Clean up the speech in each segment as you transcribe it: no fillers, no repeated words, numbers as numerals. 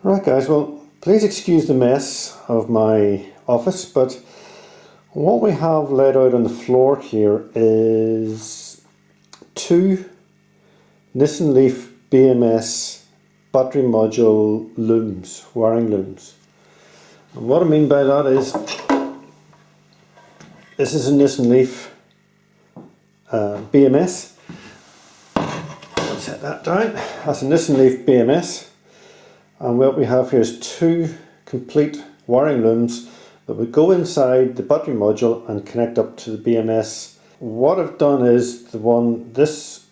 Right guys, well please excuse the mess of my office, but what we have laid out on the floor here is two Nissan Leaf BMS battery module looms, wiring looms. And what I mean by that is, this is a Nissan Leaf BMS. Let's set that down. That's a Nissan Leaf BMS. And what we have here is two complete wiring looms that would go inside the battery module and connect up to the BMS. What I've done is this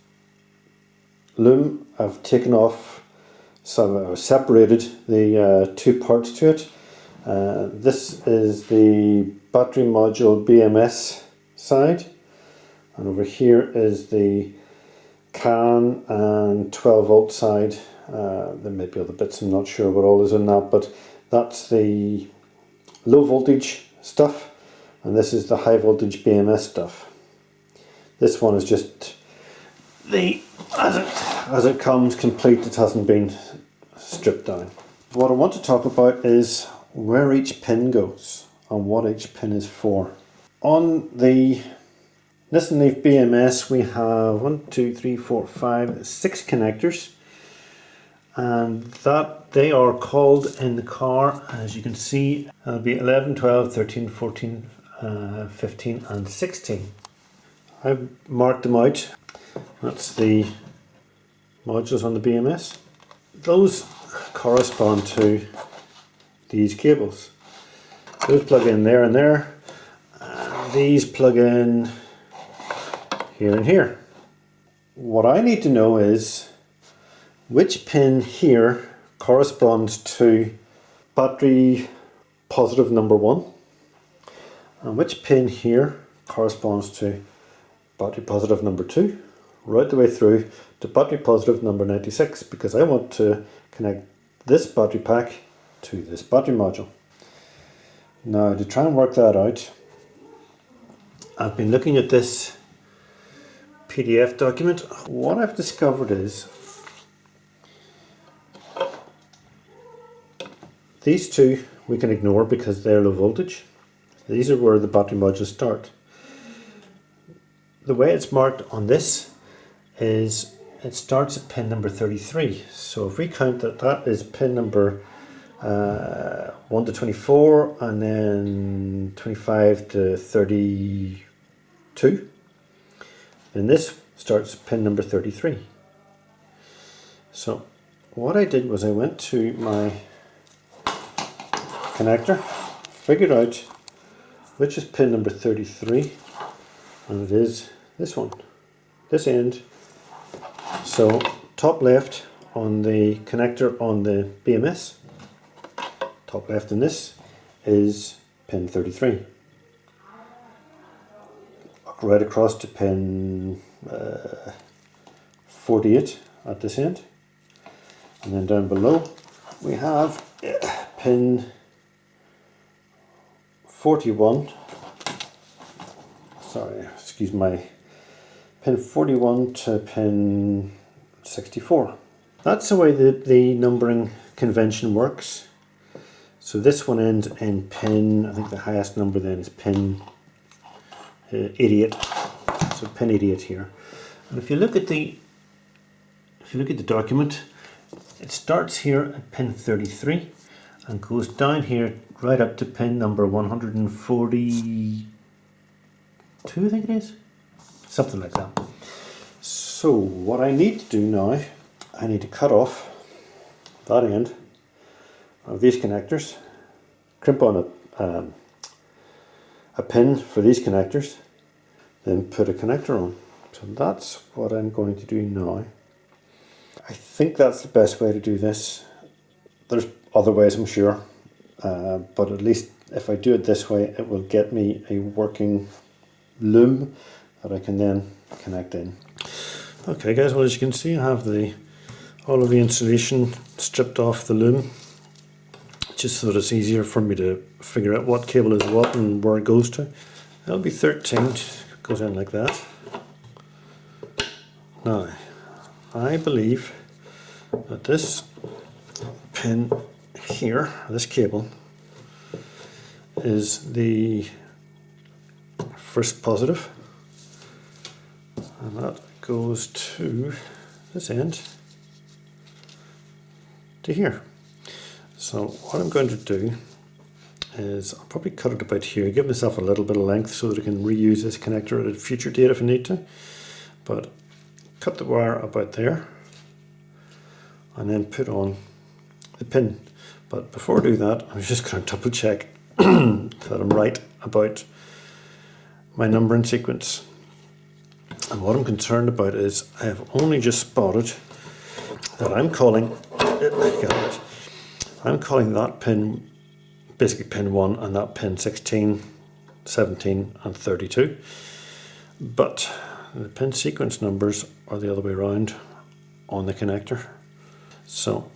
loom I've taken off, so I've separated the two parts to it. This is the battery module BMS side, and over here is the CAN and 12 volt side. There may be other bits, I'm not sure what all is in that, but that's the low voltage stuff, and this is the high voltage BMS stuff. This one is just as it comes complete, it hasn't been stripped down. What I want to talk about is where each pin goes and what each pin is for. On the Nissan Leaf BMS we have 6 connectors, and that they are called in the car, as you can see, it'll be 11, 12, 13, 14, 15 and 16. I've marked them out. That's the modules on the BMS. Those correspond to these cables. Those plug in there and there, and these plug in here and here. What I need to know is which pin here corresponds to battery positive number 1, and which pin here corresponds to battery positive number 2, right the way through to battery positive number 96, because I want to connect this battery pack to this battery module. Now, to try and work that out, I've been looking at this PDF document. What I've discovered is these two we can ignore because they're low voltage. These are where the battery modules start. The way it's marked on this is it starts at pin number 33. So if we count that is pin number 1 to 24 and then 25 to 32. Then this starts pin number 33. So what I did was I went to my connector, figured out which is pin number 33, and it is this one, this end. So top left on the connector on the BMS, top left in this is pin 33. Right across to pin 48 at this end, and then down below we have pin 41, pin 41 to pin 64. That's the way the numbering convention works. So this one ends in pin, I think the highest number then is pin 88. So pin 88 here. And if you look at the document, it starts here at pin 33 and goes down here right up to pin number 142, I think it is. Something like that. So what I need to do now, I need to cut off that end of these connectors, crimp on a pin for these connectors, then put a connector on. So that's what I'm going to do now. I think that's the best way to do this. There's other ways, I'm sure, but at least if I do it this way, it will get me a working loom that I can then connect in. Okay guys, well as you can see I have all of the insulation stripped off the loom, just so that it's easier for me to figure out what cable is what and where it goes to. That'll be 13, goes in like that. Now, I believe that this pin here, this cable, is the first positive, and that goes to this end, to here. So what I'm going to do is I'll probably cut it about here, give myself a little bit of length so that I can reuse this connector at a future date if I need to. But cut the wire about there and then put on the pin. But before I do that, I'm just going to double check that I'm right about my numbering sequence. And what I'm concerned about is I have only just spotted that I'm calling that pin basically pin 1 and that pin 16, 17 and 32. But the pin sequence numbers are the other way around on the connector. So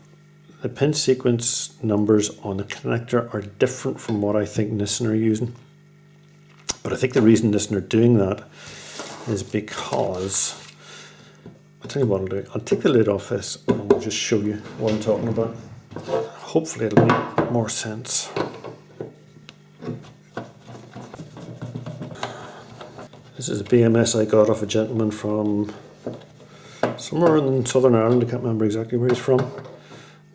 the pin sequence numbers on the connector are different from what I think Nissan are using. But I think the reason Nissan are doing that is because, I'll tell you what I'll do, I'll take the lid off this and I'll just show you what I'm talking about. Hopefully it'll make more sense. This is a BMS I got off a gentleman from somewhere in Southern Ireland, I can't remember exactly where he's from,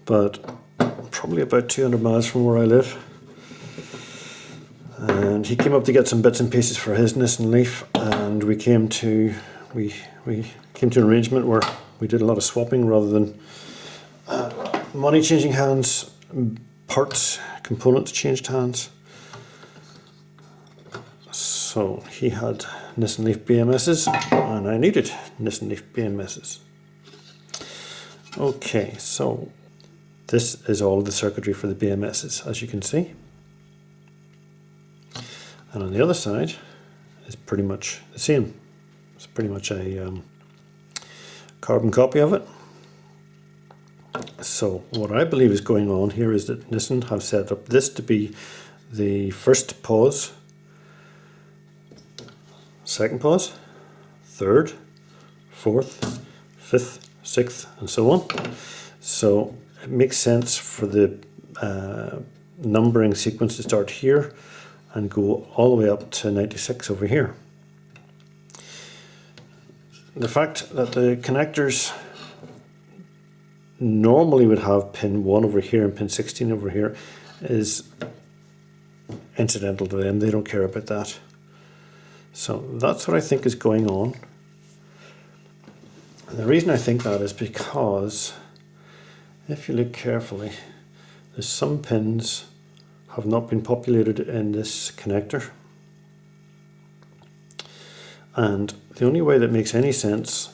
but probably about 200 miles from where I live. And he came up to get some bits and pieces for his Nissan Leaf, and we came to an arrangement where we did a lot of swapping rather than money changing hands, parts, components changed hands. So he had Nissan Leaf BMSs and I needed Nissan Leaf BMSs. Okay, so this is all the circuitry for the BMSs, as you can see. And on the other side is pretty much the same. It's pretty much a carbon copy of it. So what I believe is going on here is that Nissan have set up this to be the first pause, second pause, third, fourth, fifth, sixth, and so on. So it makes sense for the numbering sequence to start here and go all the way up to 96 over here. The fact that the connectors normally would have pin 1 over here and pin 16 over here is incidental to them. They don't care about that. So that's what I think is going on. And the reason I think that is because if you look carefully, there's some pins have not been populated in this connector. And the only way that makes any sense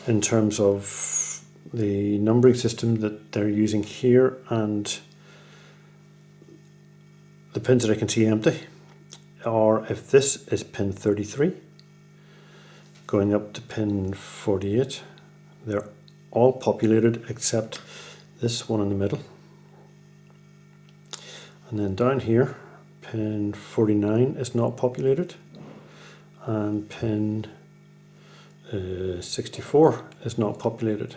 in terms of the numbering system that they're using here and the pins that I can see empty, or if this is pin 33 going up to pin 48, they're all populated except this one in the middle. And then down here pin 49 is not populated and pin 64 is not populated.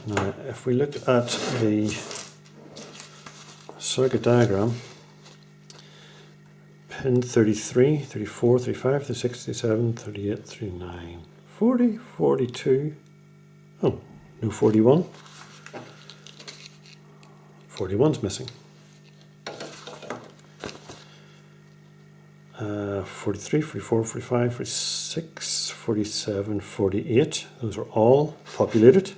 Now if we look at the circuit diagram, pin 33, 34, 35, 36, 37, 38, 39, 40, 42, oh, no 41. 41's missing. 43, 44, 45, 46, 47, 48, those are all populated.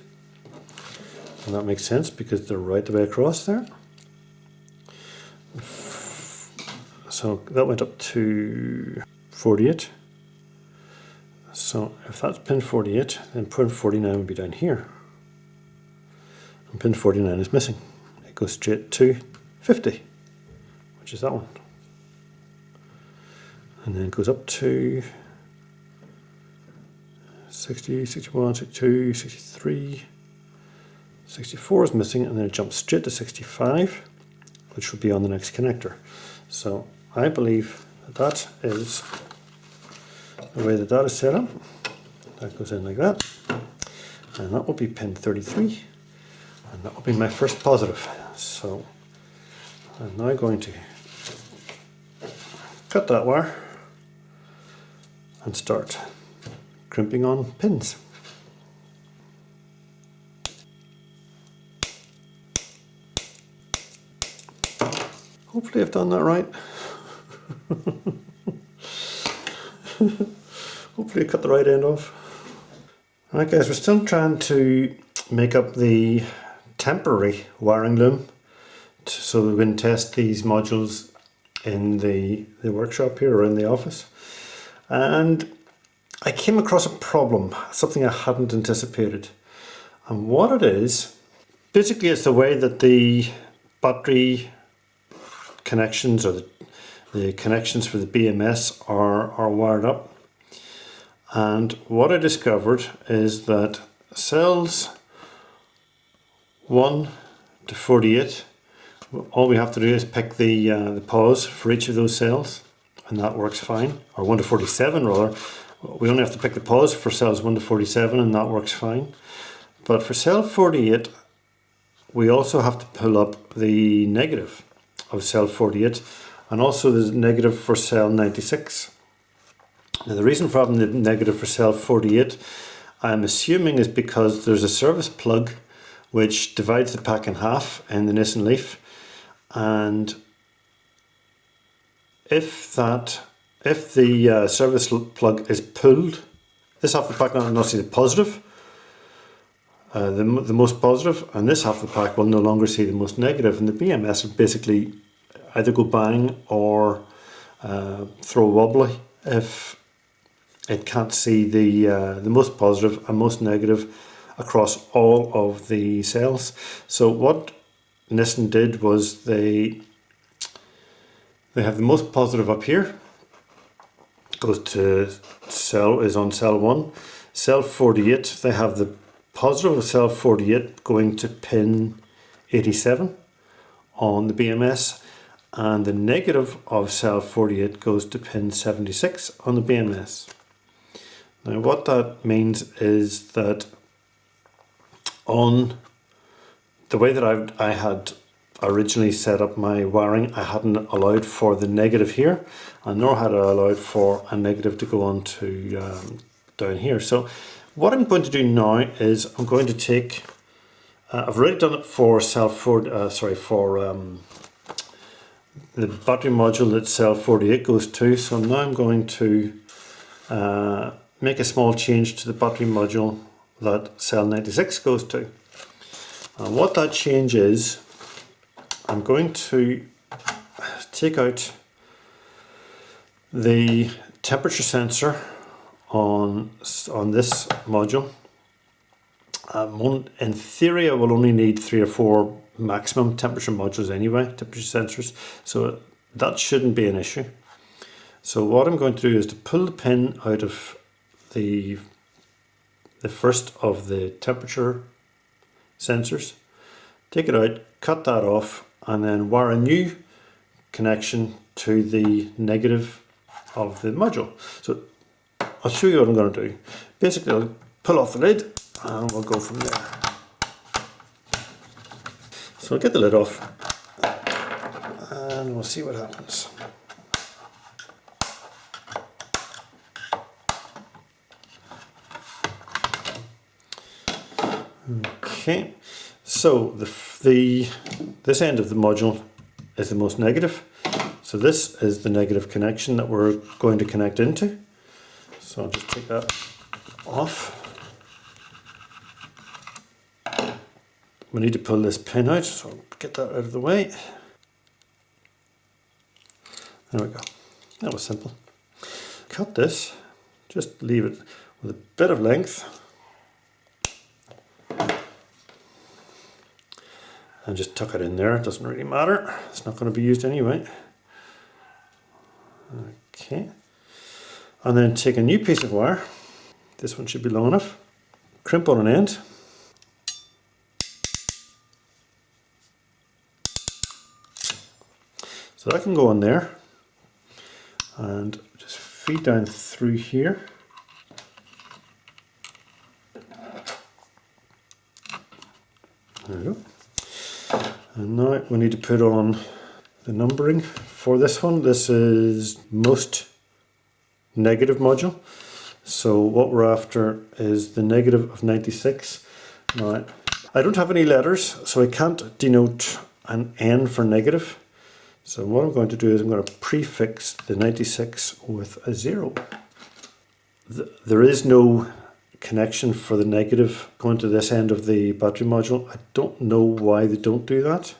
And that makes sense because they're right the way across there. So that went up to 48. So if that's pin 48, then pin 49 would be down here. And pin 49 is missing. It goes straight to 50, which is that one. And then it goes up to 60, 61, 62, 63, 64 is missing, and then it jumps straight to 65, which would be on the next connector. So I believe that is the way that is set up. That goes in like that, and that will be pin 33, And that will be my first positive. So I'm now going to cut that wire and start crimping on pins. Hopefully I've done that right. Hopefully I cut the right end off. Alright guys, we're still trying to make up the temporary wiring loom so we can test these modules in the workshop here or in the office. And I came across a problem, something I hadn't anticipated. And what it is, basically it's the way that the battery connections or the connections for the BMS are wired up. And what I discovered is that cells 1 to 48, all we have to do is pick the pause for each of those cells, and that works fine. Or 1 to 47 rather, we only have to pick the pause for cells 1 to 47 and that works fine. But for cell 48, we also have to pull up the negative of cell 48 and also the negative for cell 96. Now the reason for having the negative for cell 48, I'm assuming, is because there's a service plug which divides the pack in half in the Nissan Leaf, and if the service plug is pulled, this half of the pack will not see the positive, the most positive, and this half of the pack will no longer see the most negative, and the BMS will basically either go bang or throw wobbly if it can't see the most positive and most negative across all of the cells. So what Nissan did was they have the most positive up here, goes to is on cell 1. Cell 48, they have the positive of cell 48 going to pin 87 on the BMS, and the negative of cell 48 goes to pin 76 on the BMS. Now what that means is that on the way that I had originally set up my wiring, I hadn't allowed for the negative here, and nor had I allowed for a negative to go on to down here. So what I'm going to do now is I'm going to take, I've already done it for cell 4, the battery module that cell 48 goes to. So now I'm going to make a small change to the battery module that cell 96 goes to. And what that change is, I'm going to take out the temperature sensor on this module. In theory I will only need 3 or 4 maximum temperature modules anyway, temperature sensors, so that shouldn't be an issue. So what I'm going to do is to pull the pin out of the first of the temperature sensors, take it out, cut that off, and then wire a new connection to the negative of the module. So I'll show you what I'm going to do. Basically I'll pull off the lid and we'll go from there. So I'll get the lid off and we'll see what happens. Okay, so this end of the module is the most negative. So this is the negative connection that we're going to connect into. So I'll just take that off. We need to pull this pin out, so I'll get that out of the way. There we go. That was simple. Cut this, just leave it with a bit of length. And just tuck it in there, it doesn't really matter. It's not going to be used anyway. Okay. And then take a new piece of wire. This one should be long enough. Crimp on an end. So that can go on there. And just feed down through here. There we go. And now we need to put on the numbering for this one. This is most negative module. So what we're after is the negative of 96. Now, I don't have any letters, so I can't denote an N for negative. So what I'm going to do is I'm going to prefix the 96 with a 0. There is no connection for the negative going to this end of the battery module. I don't know why they don't do that.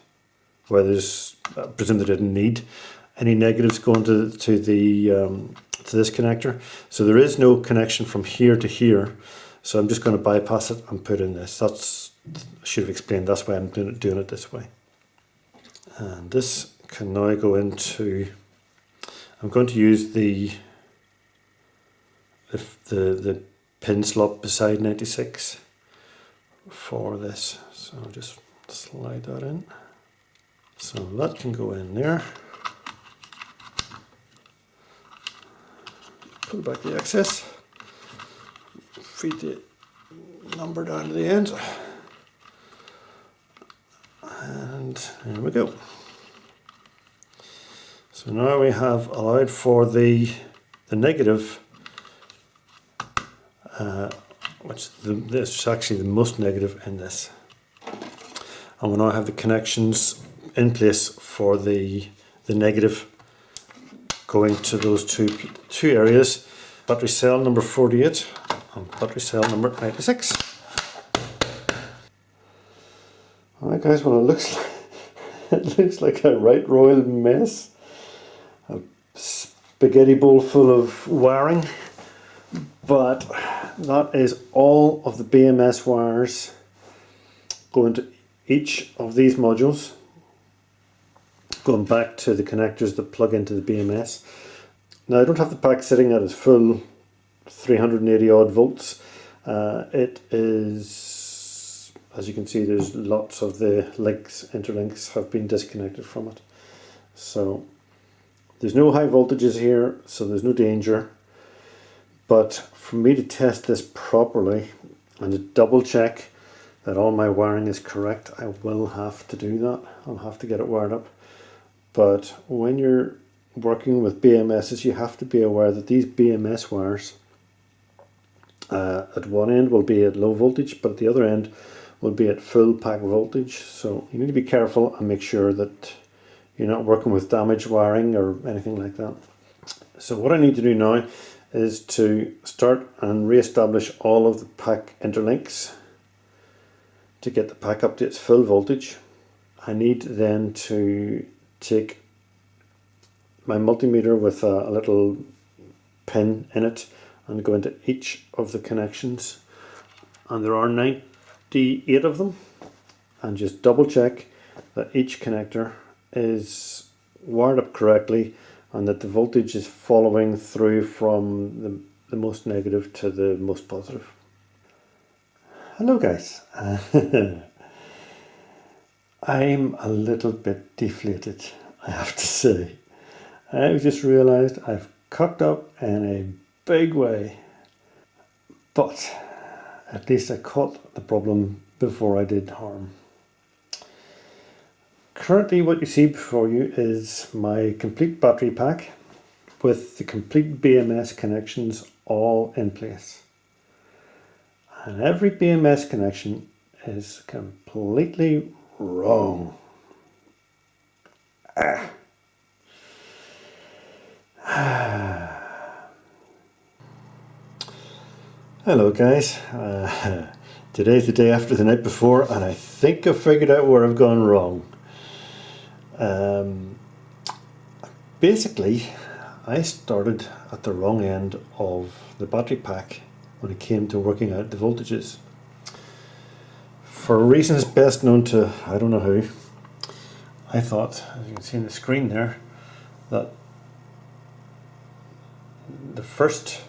Where there's, I presume they didn't need any negatives going to this connector. So there is no connection from here to here. So I'm just going to bypass it and put in this. I should have explained that's why I'm doing it this way. And this can now go into, I'm going to use the pin slot beside 96 for this. So I'll just slide that in. So that can go in there. Pull back the excess. Feed the number down to the end. And there we go. So now we have allowed for the negative, which this is actually the most negative in this. And we now have the connections in place for the negative going to those two areas, battery cell number 48 and battery cell number 96. Alright guys, well it looks like a right royal mess. A spaghetti bowl full of wiring, but that is all of the BMS wires going to each of these modules, going back to the connectors that plug into the BMS. Now I don't have the pack sitting at its full 380 odd volts. It is, as you can see, there's lots of the interlinks have been disconnected from it. So there's no high voltages here, so there's no danger. But for me to test this properly and to double check that all my wiring is correct, I will have to do that. I'll have to get it wired up. But when you're working with BMSs, you have to be aware that these BMS wires at one end will be at low voltage, but at the other end will be at full pack voltage. So you need to be careful and make sure that you're not working with damaged wiring or anything like that. So what I need to do now is to start and re-establish all of the pack interlinks to get the pack up to its full voltage. I need then to take my multimeter with a little pin in it and go into each of the connections, and there are 98 of them, and just double check that each connector is wired up correctly and that the voltage is following through from the most negative to the most positive. Hello guys. I'm a little bit deflated, I have to say. I've just realized I've cocked up in a big way, but at least I caught the problem before I did harm. Currently what you see before you is my complete battery pack with the complete BMS connections all in place. And every BMS connection is completely wrong. Hello guys, today's the day after the night before and I think I've figured out where I've gone wrong. Basically, I started at the wrong end of the battery pack when it came to working out the voltages. For reasons best known to I don't know who, I thought, as you can see on the screen there, that the first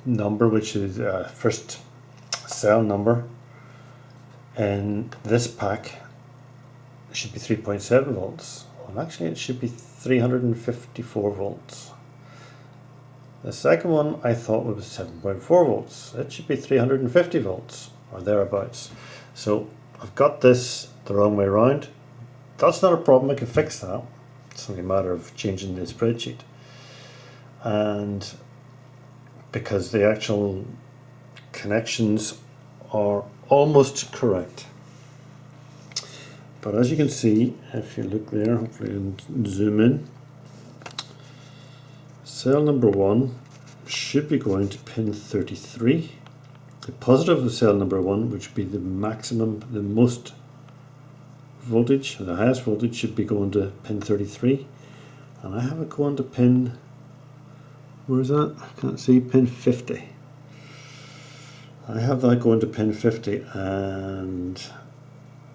number, which is first cell number in this pack, should be 3.7 volts. Well, actually it should be 354 volts. The second one I thought was 7.4 volts. It should be 350 volts. or thereabouts. So I've got this the wrong way around. That's not a problem, I can fix that. It's only a matter of changing the spreadsheet. And because the actual connections are almost correct. But as you can see, if you look there, hopefully you can zoom in, cell number 1 should be going to pin 33. The positive of cell number 1, which would be the maximum, the most voltage, or the highest voltage, should be going to pin 33. And I have it going to pin, where is that? I can't see, pin 50. I have that going to pin 50 and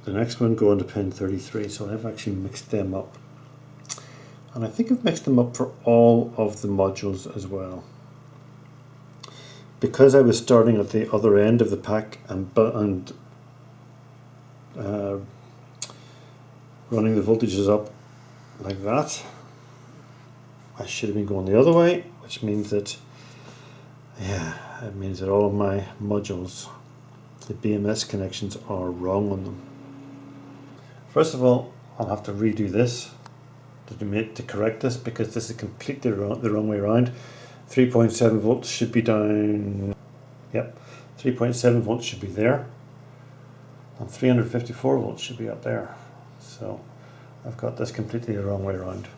the next one going to pin 33, so I've actually mixed them up. And I think I've mixed them up for all of the modules as well. Because I was starting at the other end of the pack and running the voltages up like that, I should have been going the other way, which means that, yeah, it means that all of my modules, the BMS connections, are wrong on them. First of all, I'll have to redo this to correct this, because this is completely the wrong way around. 3.7 volts should be down, yep, 3.7 volts should be there, and 354 volts should be up there. So I've got this completely the wrong way around.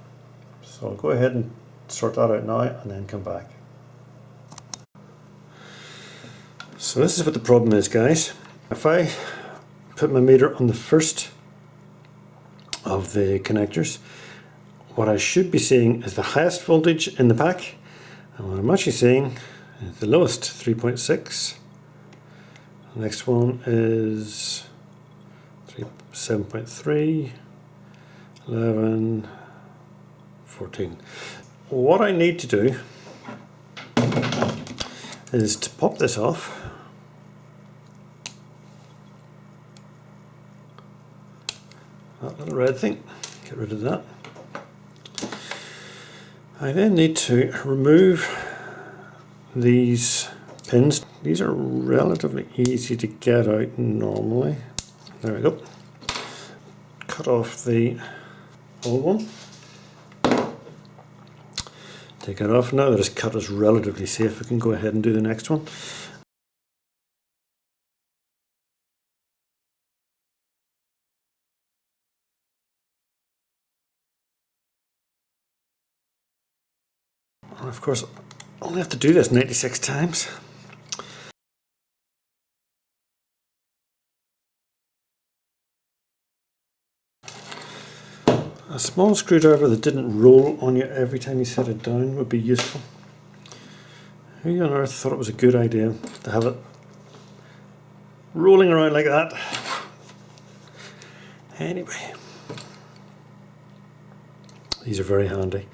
So I'll go ahead and sort that out now and then come back. So this is what the problem is, guys. If I put my meter on the first of the connectors, what I should be seeing is the highest voltage in the pack, and what I'm actually seeing is the lowest, 3.6. The next one is 7.3, 11, 14. What I need to do is to pop this off. That little red thing, get rid of that. I then need to remove these pins. These are relatively easy to get out normally. There we go. Cut off the old one. Take it off. Now that it's cut, is relatively safe. We can go ahead and do the next one. And of course, I only have to do this 96 times. A small screwdriver that didn't roll on you every time you set it down would be useful. Who on earth thought it was a good idea to have it rolling around like that? Anyway, these are very handy.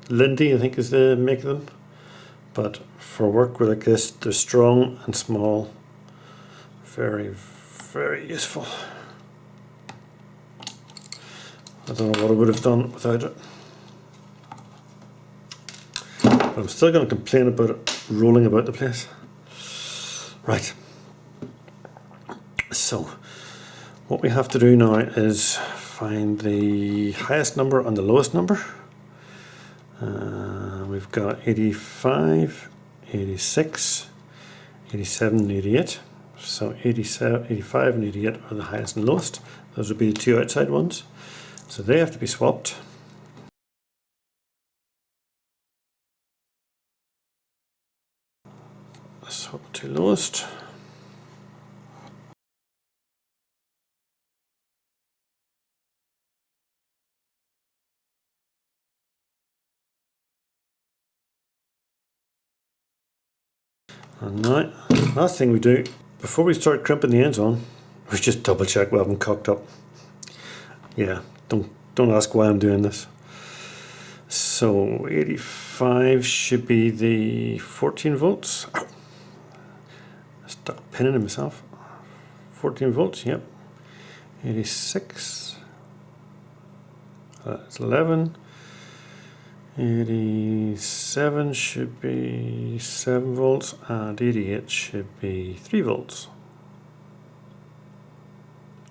Lindy, I think, is the make of them, but for work like this, they're strong and small. Very, very useful. I don't know what I would have done without it, but I'm still going to complain about it rolling about the place. Right, so what we have to do now is find the highest number and the lowest number. We've got 85, 86, 87 and 88. So 87, 85 and 88 are the highest and lowest. Those would be the two outside ones. So they have to be swapped. Swap to lowest. And now, last thing we do before we start crimping the ends on, we just double check we haven't cocked up. Yeah, don't ask why I'm doing this. So 85 should be the 14 volts. Ow. I stuck pinning in myself. 14 volts, yep. 86. That's 11. 87 should be 7 volts and 88 should be 3 volts.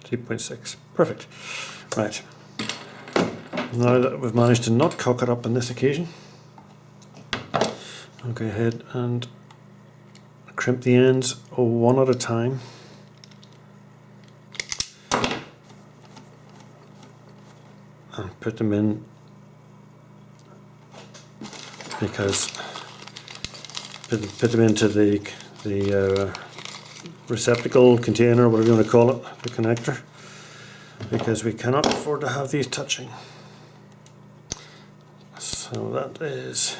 3.6. Perfect. Right. Now that we've managed to not cock it up on this occasion, I'll go ahead and crimp the ends one at a time. And put them in, because put them into the receptacle, container, whatever you want to call it, the connector, because we cannot afford to have these touching. So that is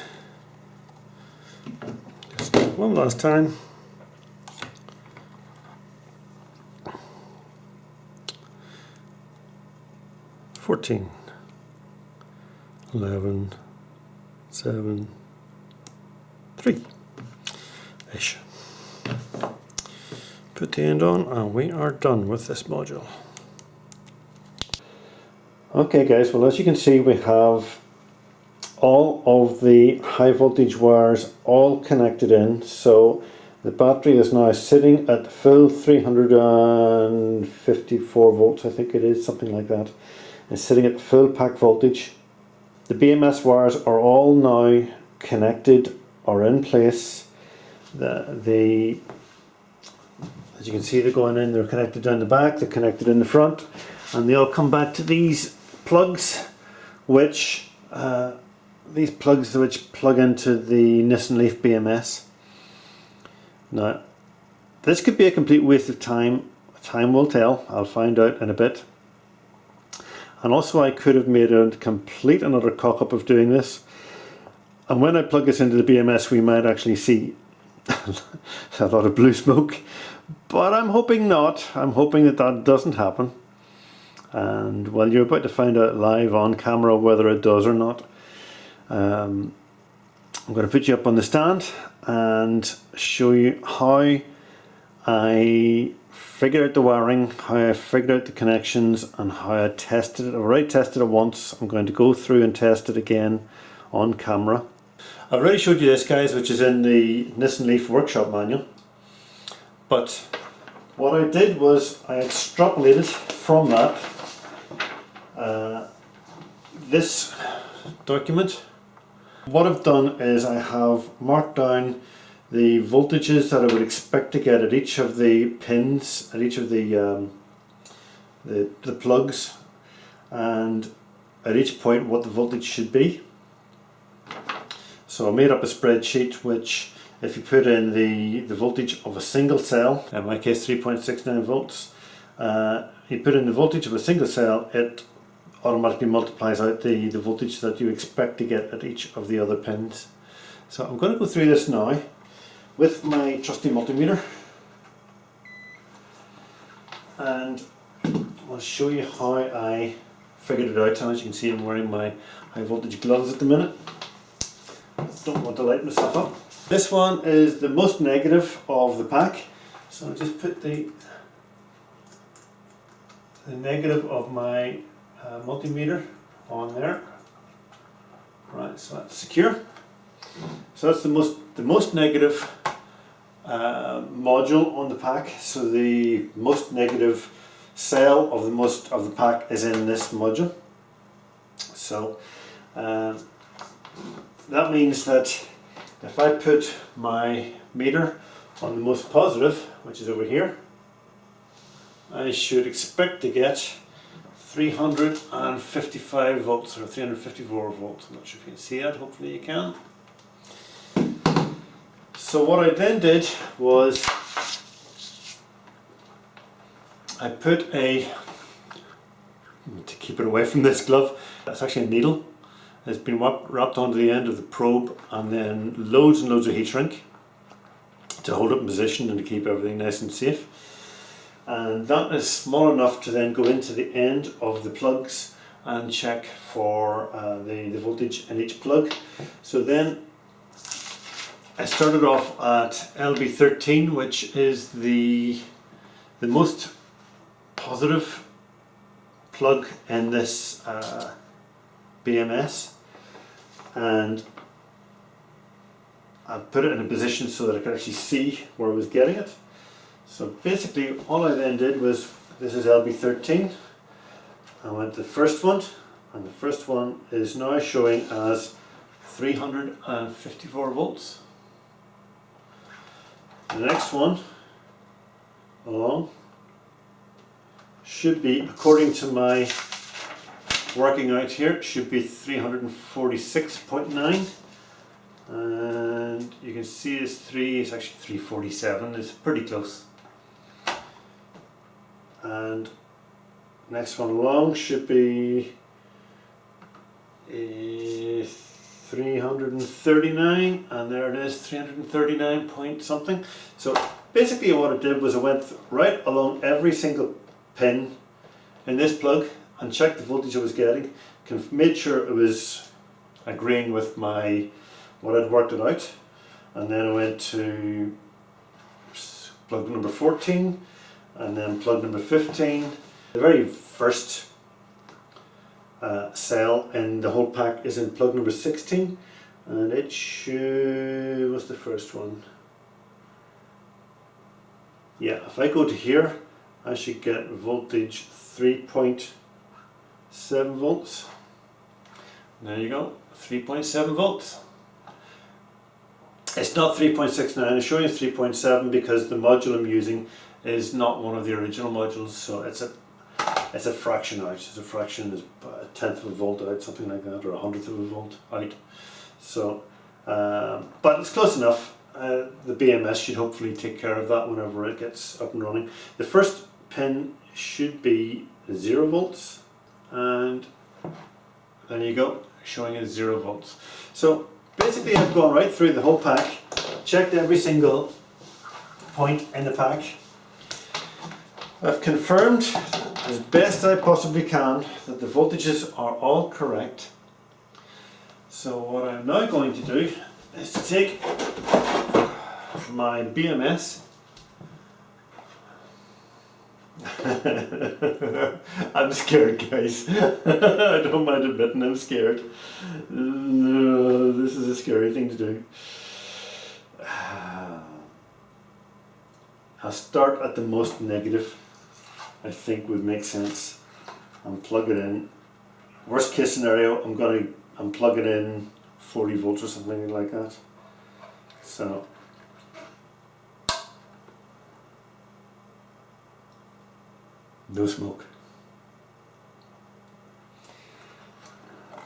just one last time. $14, $11, $7, $3-ish. Put the end on and we are done with this module. Okay guys, well as you can see we have all of the high voltage wires all connected in, so the battery is now sitting at full 354 volts, I think it is, something like that. It's sitting at full pack voltage. The BMS wires are all now connected or in place. As you can see, they're going in, they're connected down the back, they're connected in the front, and they all come back to these plugs, which plug into the Nissan Leaf BMS. Now, this could be a complete waste of time. Time will tell. I'll find out in a bit. And also, I could have made a complete another cock up of doing this. And when I plug this into the BMS, we might actually see a lot of blue smoke. But I'm hoping not. I'm hoping that that doesn't happen. And well, you're about to find out live on camera whether it does or not. I'm going to put you up on the stand and show you how I figured out the wiring, how I figured out the connections, and how I tested it. I've already tested it once. I'm going to go through and test it again on camera. I've already showed you this, guys, which is in the Nissan Leaf workshop manual. But what I did was I extrapolated from that this document. What I've done is I have marked down the voltages that I would expect to get at each of the pins, at each of the plugs, and at each point what the voltage should be. So I made up a spreadsheet which, if you put in the voltage of a single cell, in my case 3.69 volts, you put in the voltage of a single cell, it automatically multiplies out the voltage that you expect to get at each of the other pins. So I'm going to go through this now with my trusty multimeter, and I'll show you how I figured it out. And as you can see, I'm wearing my high voltage gloves at the minute. Don't want to light myself up. This one is the most negative of the pack, so I'll just put the negative of my multimeter on there. Right, so that's secure. So that's the most negative module on the pack. So the most negative cell of the pack is in this module. So that means that if I put my meter on the most positive, which is over here, I should expect to get 355 volts or 354 volts. I'm not sure if you can see that, hopefully you can. So what I then did was I put to keep it away from this glove, that's actually a needle. It's been wrapped onto the end of the probe, and then loads and loads of heat shrink to hold it in position and to keep everything nice and safe. And that is small enough to then go into the end of the plugs and check for the voltage in each plug. So then I started off at LB13, which is the most positive plug in this BMS, and I put it in a position so that I could actually see where I was getting it. So basically all I then did was This is LB13. I went to the first one, and the first one is now showing as 354 volts. The next one along should be, according to my working out here, should be 346.9, and you can see this 3 is actually 347. It's pretty close. And next one along should be 339, and there it is, 339 point something. So basically what I did was I went right along every single pin in this plug and checked the voltage I was getting, made sure it was agreeing with my what I'd worked it out, and then I went to plug number 14 and then plug number 15. The very first cell in the whole pack is in plug number 16, and it should, what's the first one? Yeah, if I go to here, I should get voltage 3.7 volts. There you go, 3.7 volts. It's not 3.69, it's showing 3.7 because the module I'm using is not one of the original modules, so it's a fraction out. It's a fraction, is a tenth of a volt out, something like that, or a hundredth of a volt out. So, but it's close enough. The BMS should hopefully take care of that whenever it gets up and running. The first pin should be 0 volts, and there you go, showing as 0 volts. So basically I've gone right through the whole pack, checked every single point in the pack. I've confirmed as best I possibly can that the voltages are all correct. So what I'm now going to do is to take my BMS. I'm scared, guys. I don't mind admitting I'm scared. This is a scary thing to do. I'll start at the most negative, I think would make sense, and plug it in. Worst case scenario, I'm plugging in 40 volts or something like that. So no smoke.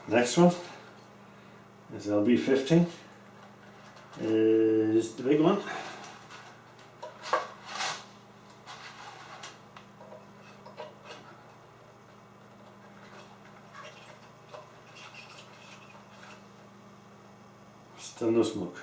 Next one is LB15. Is the big one. Still no smoke.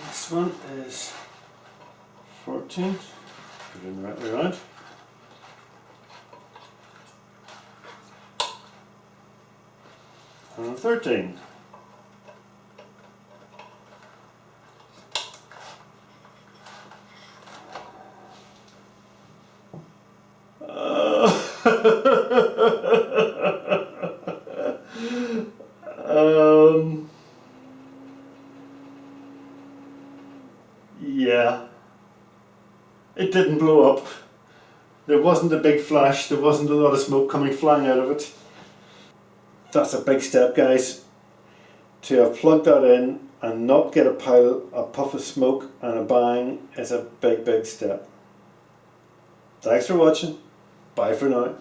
This one is 14. Put it in the right way around. And 13. Yeah, it didn't blow up. There wasn't a big flash, there wasn't a lot of smoke coming flying out of it. That's a big step, guys. To have plugged that in and not get a puff of smoke and a bang is a big step. Thanks for watching. Bye for now.